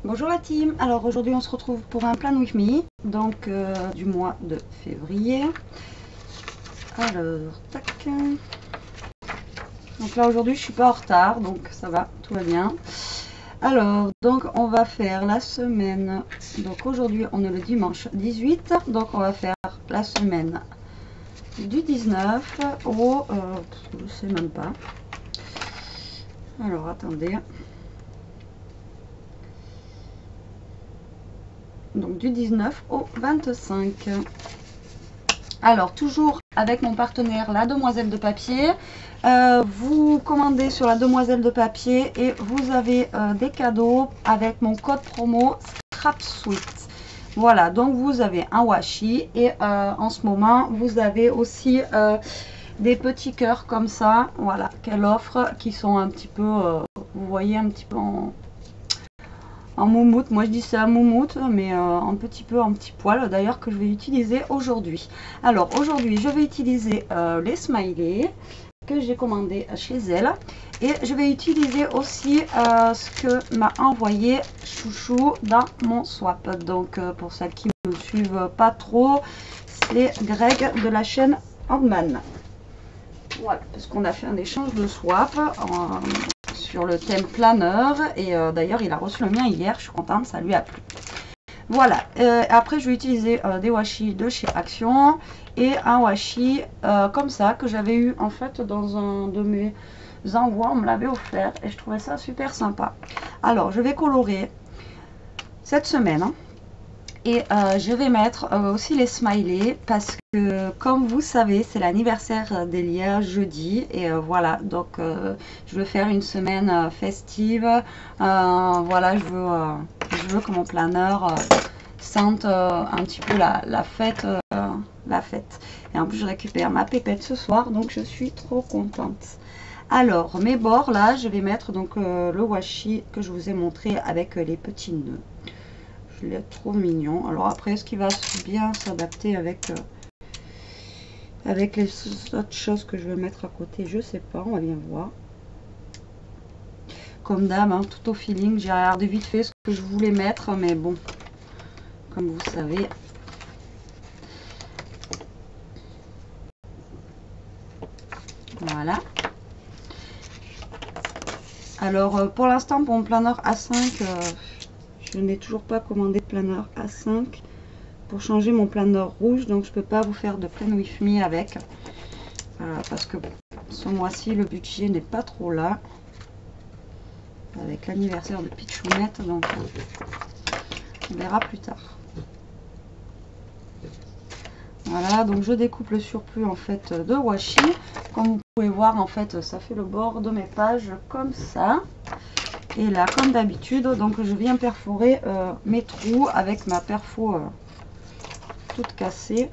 Bonjour la team, alors aujourd'hui on se retrouve pour un plan with me, donc du mois de février. Alors, tac. Donc là aujourd'hui je suis pas en retard, donc ça va, tout va bien. Alors, donc on va faire la semaine, donc aujourd'hui on est le dimanche 18, donc on va faire la semaine du 19 au, je sais même pas. Alors attendez. Donc du 19 au 25. Alors toujours avec mon partenaire La Demoiselle de Papier. Vous commandez sur La Demoiselle de Papier et vous avez des cadeaux avec mon code promo Scrap Sweet. Voilà, donc vous avez un washi et en ce moment vous avez aussi des petits cœurs comme ça, voilà, qu'elle offre, qui sont un petit peu, vous voyez, un petit peu en moumoute. Moi je dis c'est un moumoute, mais un petit peu en petit poil d'ailleurs, que je vais utiliser aujourd'hui. Alors aujourd'hui je vais utiliser les smileys que j'ai commandé chez elle, et je vais utiliser aussi ce que m'a envoyé Chouchou dans mon swap. Donc pour celles qui ne me suivent pas trop, c'est Greg de la chaîne Handman. Voilà, parce qu'on a fait un échange de swap sur le thème planeur, et d'ailleurs il a reçu le mien hier, je suis contente, ça lui a plu. Voilà, après je vais utiliser des washi de chez Action et un washi comme ça que j'avais eu en fait dans un de mes envois, on me l'avait offert et je trouvais ça super sympa. Alors je vais colorer cette semaine, hein. Et je vais mettre aussi les smileys parce que, comme vous savez, c'est l'anniversaire d'Elia jeudi. Et voilà, donc je veux faire une semaine festive. Voilà, je veux que mon planeur sente un petit peu la fête. Et en plus, je récupère ma pépette ce soir, donc je suis trop contente. Alors, mes bords, là, je vais mettre donc le washi que je vous ai montré avec les petits nœuds. Je les trouve mignon. Alors après, est-ce qu'il va bien s'adapter avec les autres choses que je vais mettre à côté? Je sais pas, on va bien voir. Comme d'hab, hein, tout au feeling. J'ai regardé vite fait ce que je voulais mettre, mais bon, comme vous savez. Voilà. Alors pour l'instant, pour mon planeur A5, je n'ai toujours pas commandé de planeur A5 pour changer mon planeur rouge, donc je peux pas vous faire de plan with me avec, parce que ce mois-ci le budget n'est pas trop là avec l'anniversaire de Pichounette, donc on verra plus tard. Voilà, donc je découpe le surplus en fait de washi. Comme vous pouvez voir, en fait ça fait le bord de mes pages comme ça. Et là, comme d'habitude, donc je viens perforer mes trous avec ma perfo toute cassée.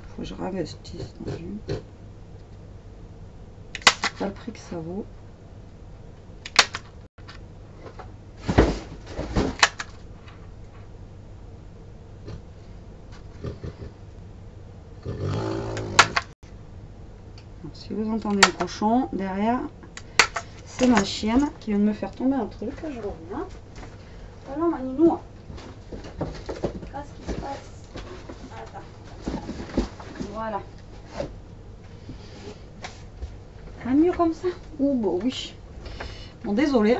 Faut que je ravestisse dans une. C'est pas le prix que ça vaut. Donc, si vous entendez le cochon derrière, c'est ma chienne qui vient de me faire tomber un truc. Je reviens. Alors, Maninou, qu'est-ce qui se passe? Attends. Voilà. Un mieux comme ça? Oh, bah oui. Bon, désolé.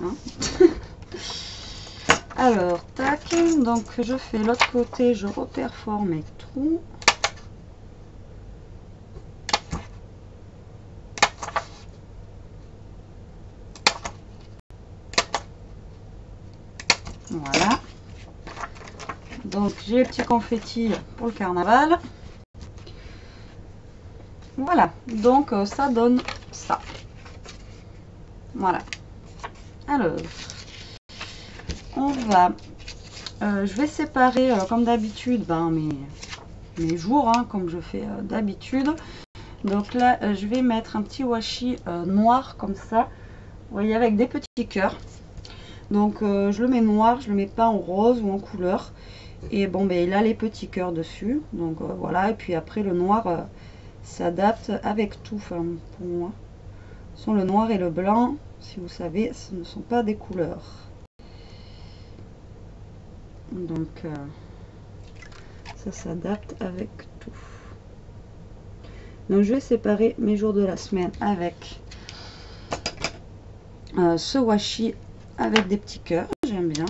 Hein. Alors, tac. Donc, je fais l'autre côté, je reperfore mes trous. Voilà. Donc j'ai les petits confettis pour le carnaval. Voilà. Donc ça donne ça. Voilà. Alors, on va... je vais séparer comme d'habitude mes jours, hein, comme je fais d'habitude. Donc là, je vais mettre un petit washi noir comme ça. Vous voyez, avec des petits cœurs. Donc je le mets noir, je le mets pas en rose ou en couleur. Et bon, ben il a les petits cœurs dessus. Donc voilà, et puis après le noir s'adapte avec tout, enfin pour moi. Ce sont le noir et le blanc, si vous savez, ce ne sont pas des couleurs. Donc ça s'adapte avec tout. Donc je vais séparer mes jours de la semaine avec ce washi avec des petits cœurs. J'aime bien.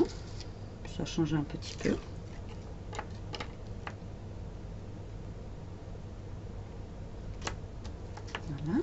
Ça change un petit peu. Voilà.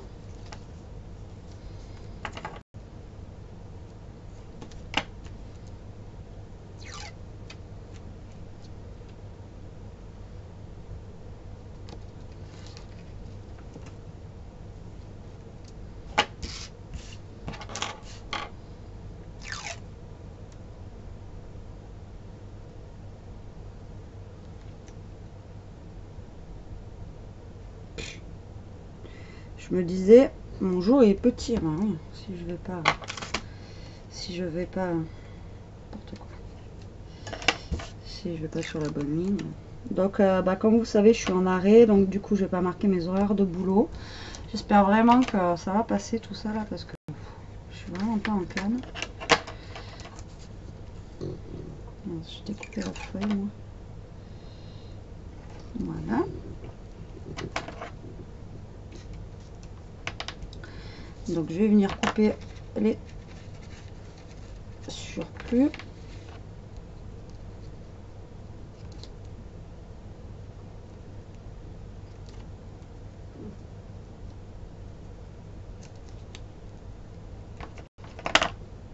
Je me disais, mon jour est petit, hein, si je vais pas, n'importe quoi, si je vais pas sur la bonne ligne. Donc, comme vous savez, je suis en arrêt, donc du coup, je vais pas marquer mes horaires de boulot. J'espère vraiment que ça va passer tout ça là, parce que je suis vraiment pas en canne. Je t'ai coupé la feuille, moi. Voilà. Donc je vais venir couper les surplus.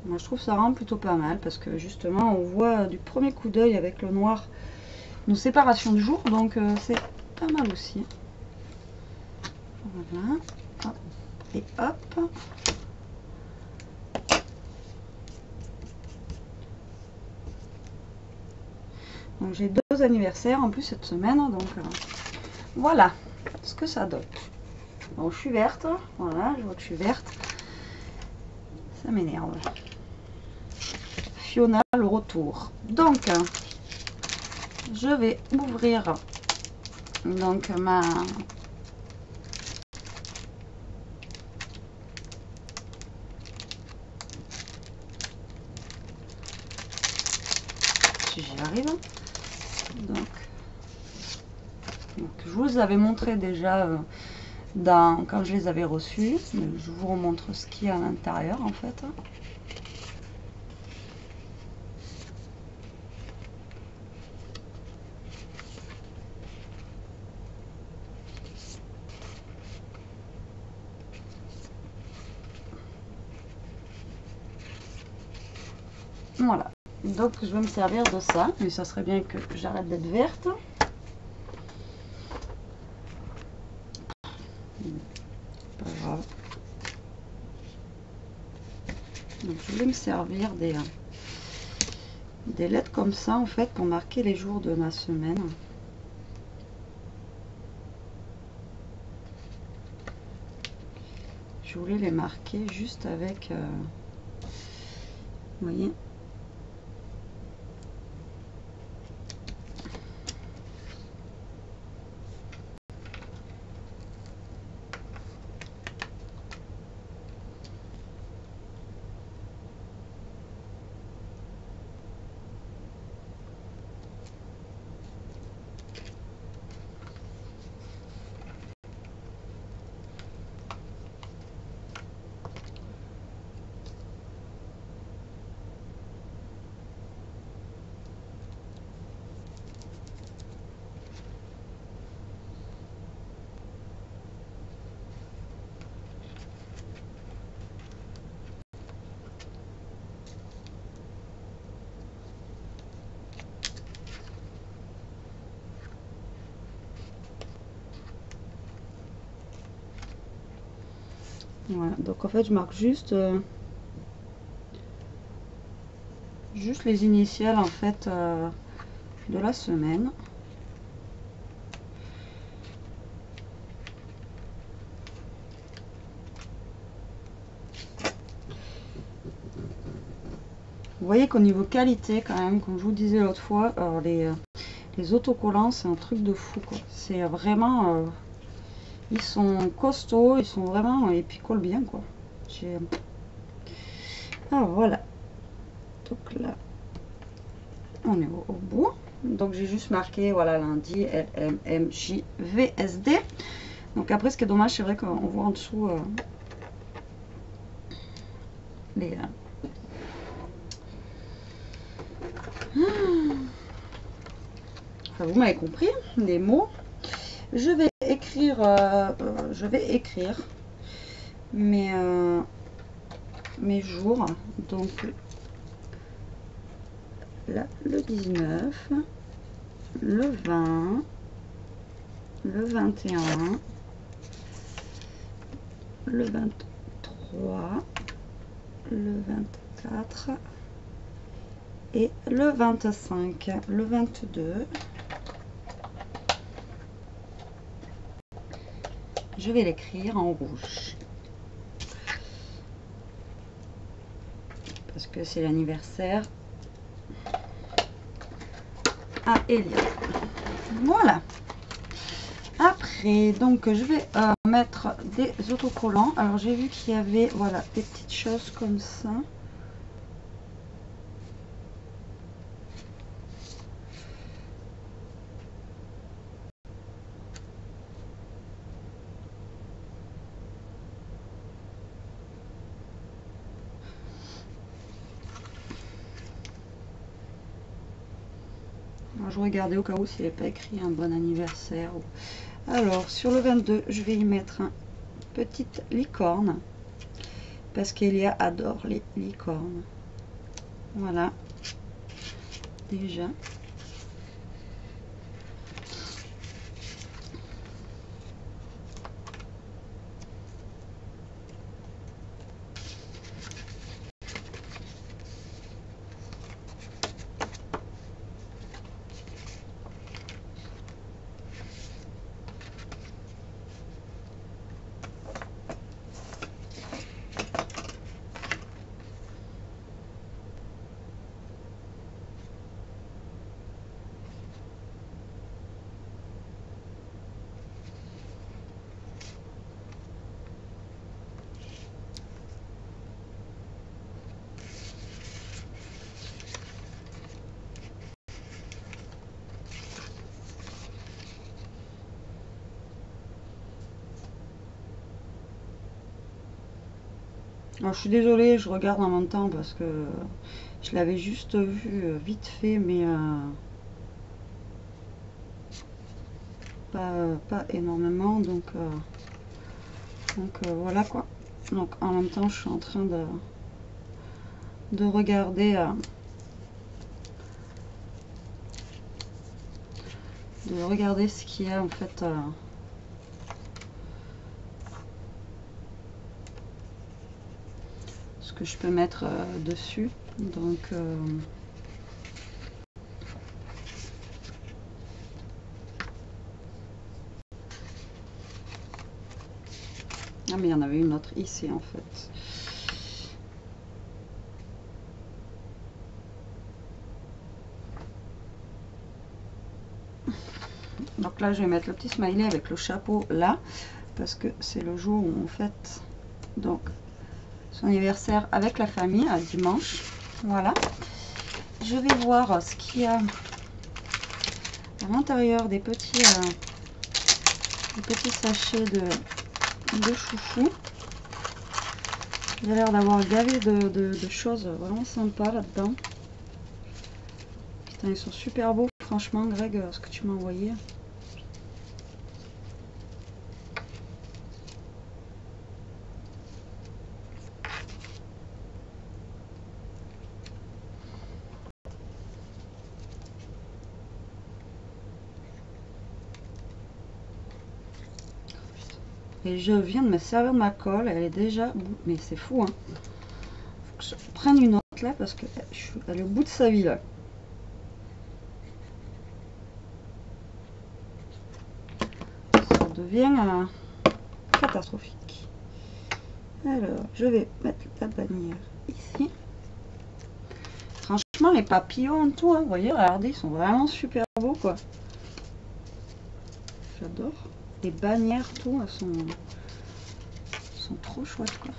Moi je trouve ça rend plutôt pas mal parce que justement on voit du premier coup d'œil avec le noir nos séparations du jour, donc c'est pas mal aussi. Voilà. Hop. Et hop. Donc j'ai 2 anniversaires en plus cette semaine, donc voilà ce que ça donne. Bon, je suis verte, voilà, je vois que je suis verte. Ça m'énerve. Fiona, le retour. Donc, je vais ouvrir donc ma si j'y arrive. Donc, je vous avais montré déjà quand je les avais reçus. Je vous remontre ce qu'il y a à l'intérieur en fait. Voilà, donc je vais me servir de ça, mais ça serait bien que j'arrête d'être verte. Pas grave. Donc je vais me servir des lettres comme ça en fait pour marquer les jours de ma semaine. Je voulais les marquer juste avec, vous voyez. Voilà, donc en fait je marque juste les initiales en fait de la semaine. Vous voyez qu'au niveau qualité quand même, comme je vous disais l'autre fois, les autocollants c'est un truc de fou quoi. C'est vraiment ils sont costauds, ils sont vraiment et puis ils collent bien quoi. Ah voilà. Donc là on est au bout. Donc j'ai juste marqué voilà lundi LMMJVSD. Donc après ce qui est dommage, c'est vrai qu'on voit en dessous les enfin, vous m'avez compris, les mots. Je vais écrire mes jours. Donc là, le 19, le 20, le 21, le 23, le 24 et le 25, le 22. Je vais l'écrire en rouge parce que c'est l'anniversaire à Elia. Voilà. Après, donc je vais mettre des autocollants. Alors j'ai vu qu'il y avait voilà des petites choses comme ça. Alors, je regardais au cas où s'il n'y avait pas écrit un bon anniversaire. Alors sur le 22, je vais y mettre une petite licorne parce qu'Elia adore les licornes. Voilà. Déjà. Alors, je suis désolée, je regarde en même temps parce que je l'avais juste vu vite fait, mais pas énormément. Donc voilà quoi. Donc en même temps, je suis en train de regarder ce qu'il y a en fait. Ce que je peux mettre dessus. Donc ah mais il y en avait une autre ici en fait. Donc là je vais mettre le petit smiley avec le chapeau là parce que c'est le jour où on fête donc son anniversaire avec la famille à dimanche. Voilà. Je vais voir ce qu'il y a à l'intérieur des petits sachets de chouchou. Il a l'air d'avoir gavé de choses vraiment sympas là-dedans. Putain, ils sont super beaux, franchement, Greg, ce que tu m'as envoyé. Et je viens de me servir de ma colle, elle est déjà... Mais c'est fou, hein. Faut que je prenne une autre là parce qu'elle est au bout de sa vie là. Ça devient catastrophique. Alors, je vais mettre la bannière ici. Franchement, les papillons, tout, hein, vous voyez, regardez, ils sont vraiment super beaux, quoi. J'adore. Les bannières, tout, elles sont trop chouettes, quoi.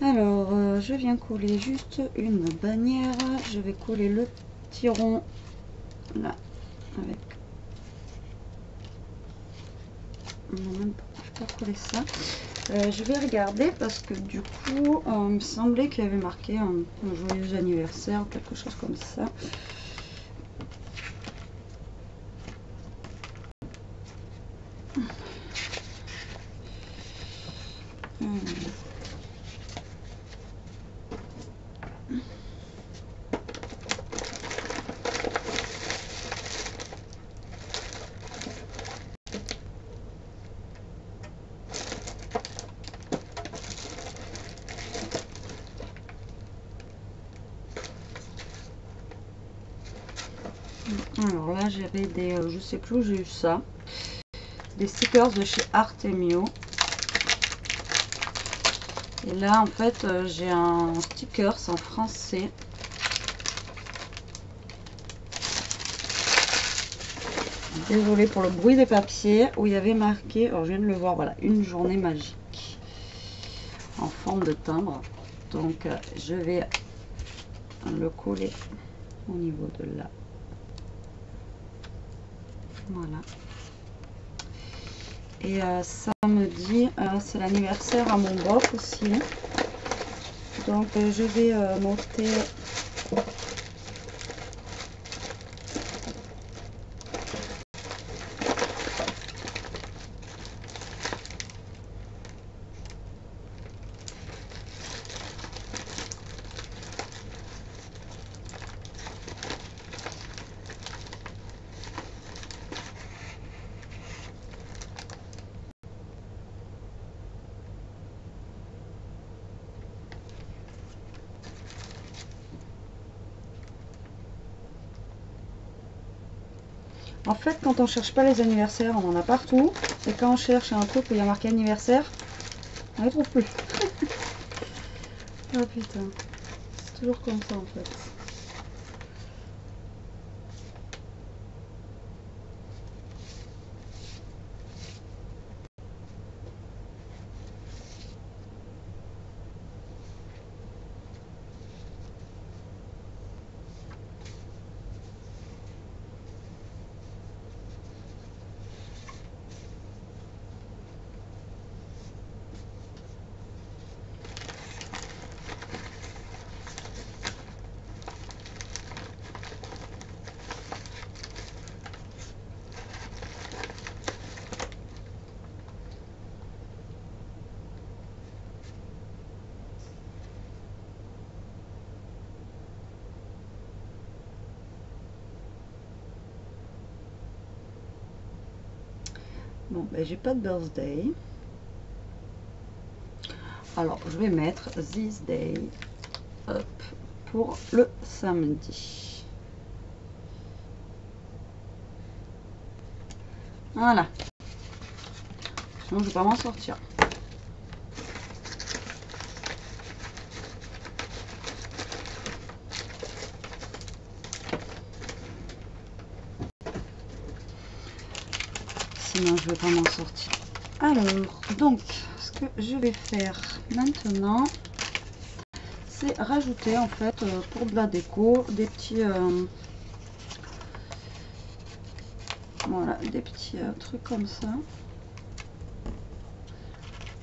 Alors, je viens coller juste une bannière. Je vais coller le petit rond là avec. Non, même pas. Je vais pas coller ça. Je vais regarder parce que du coup, il me semblait qu'il y avait marqué un joyeux anniversaire ou quelque chose comme ça. Alors là, j'avais des, je sais plus où j'ai eu ça, des stickers de chez Artemio. Et là, en fait, j'ai un stickers en français. Désolée pour le bruit des papiers, où il y avait marqué, alors je viens de le voir, voilà, une journée magique en forme de timbre. Donc, je vais le coller au niveau de là. Voilà. Et samedi, c'est l'anniversaire à mon beau aussi. Donc je vais monter En fait, quand on cherche pas les anniversaires, on en a partout. Et quand on cherche un truc où il y a marqué anniversaire, on ne les trouve plus. Oh putain, c'est toujours comme ça en fait. Bon, ben j'ai pas de birthday. Alors, je vais mettre this day up pour le samedi. Voilà. Sinon, je vais pas m'en sortir. Sinon, je vais pas m'en sortir. Alors, donc, ce que je vais faire maintenant, c'est rajouter en fait pour de la déco des petits voilà, des petits trucs comme ça.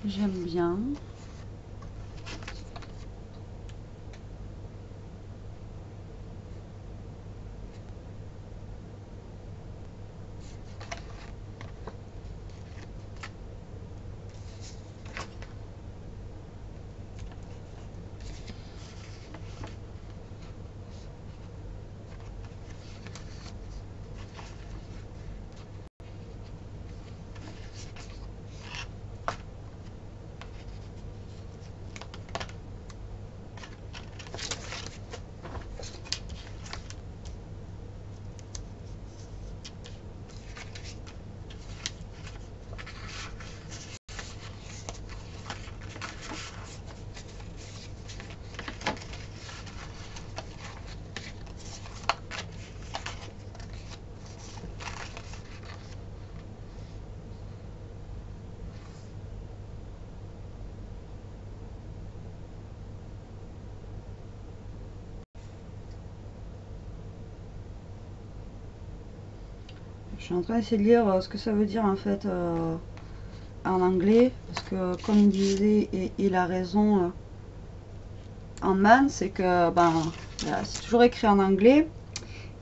J'aime bien. Je suis en train d'essayer de lire ce que ça veut dire en fait en anglais, parce que comme il disait, et il a raison, en man, c'est que ben, voilà, c'est toujours écrit en anglais,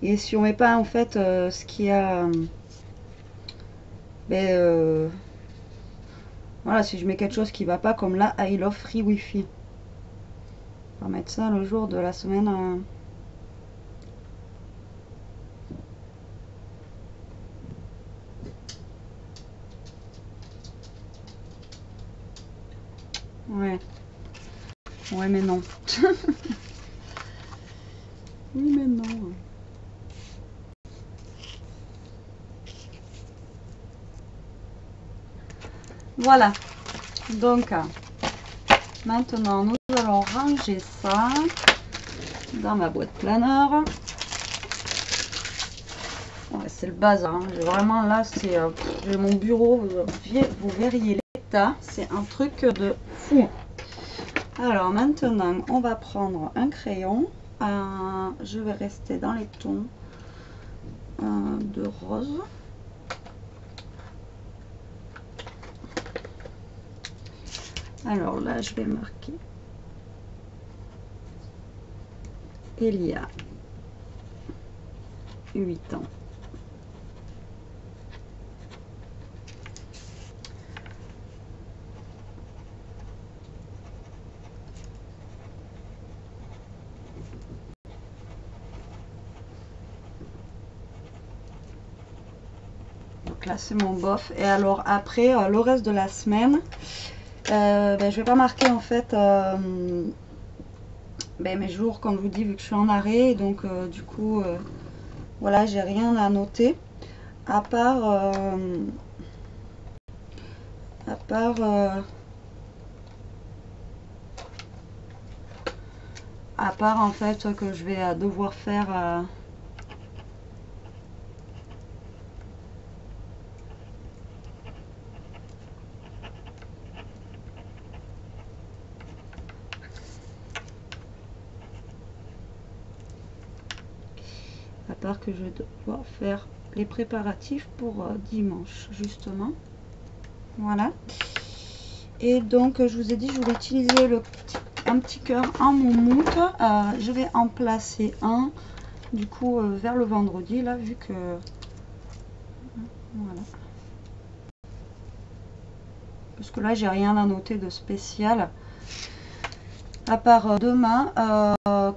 et si on met pas en fait ce qu'il y a, voilà, si je mets quelque chose qui va pas, comme là, I love free wifi, on va mettre ça le jour de la semaine. Ouais. Ouais, mais non. Oui, mais non. Voilà. Donc, maintenant, nous allons ranger ça dans ma boîte planeur. Ouais, c'est le bazar. Hein. Vraiment, là, c'est mon bureau. Vous verriez l'état. C'est un truc de fou. Alors maintenant, on va prendre un crayon. Je vais rester dans les tons de rose. Alors là, je vais marquer il y a 8 ans. Donc là, c'est mon bof. Et alors après, le reste de la semaine, je vais pas marquer en fait mes jours, comme je vous dis, vu que je suis en arrêt. Donc du coup, voilà, j'ai rien à noter. À part en fait que je vais devoir faire que je vais devoir faire les préparatifs pour dimanche justement. Voilà. Et donc je vous ai dit, je voulais utiliser un petit cœur en moumoute. Je vais en placer un du coup vers le vendredi là, vu que voilà, parce que là j'ai rien à noter de spécial à part demain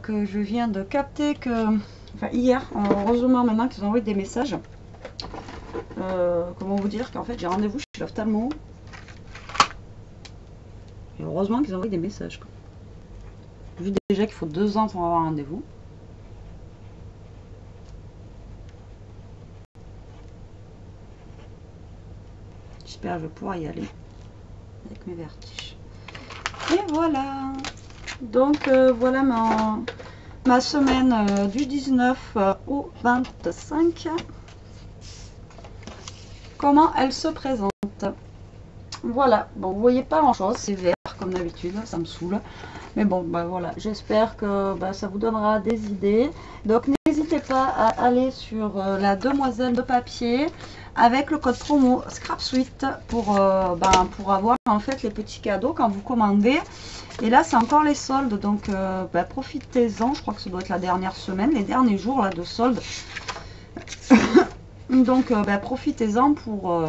que je viens de capter que, enfin hier, heureusement maintenant qu'ils ont envoyé des messages. Comment vous dire qu'en fait j'ai rendez-vous chez l'ophtalmo. Et heureusement qu'ils ont envoyé des messages. Vu déjà qu'il faut 2 ans pour avoir un rendez-vous. J'espère que je vais pouvoir y aller avec mes vertiges. Et voilà. Donc voilà ma semaine du 19 au 25. Comment elle se présente. Voilà, bon, vous voyez pas grand chose, c'est vert comme d'habitude, ça me saoule. Mais bon, bah voilà, j'espère que ça vous donnera des idées. Donc n'hésitez pas à aller sur la demoiselle de papier avec le code promo ScrapSuite pour avoir en fait les petits cadeaux quand vous commandez. Et là c'est encore les soldes, donc profitez-en, je crois que ça doit être la dernière semaine, les derniers jours là de soldes. Donc profitez-en pour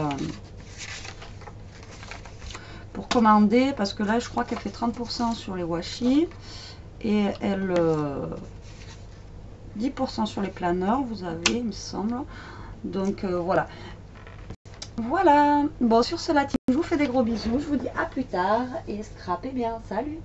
commander, parce que là je crois qu'elle fait 30% sur les washi et elle 10% sur les planeurs, vous avez, il me semble. Donc voilà. Voilà. Bon, sur ce, la team, je vous fais des gros bisous. Je vous dis à plus tard et scrapez bien. Salut!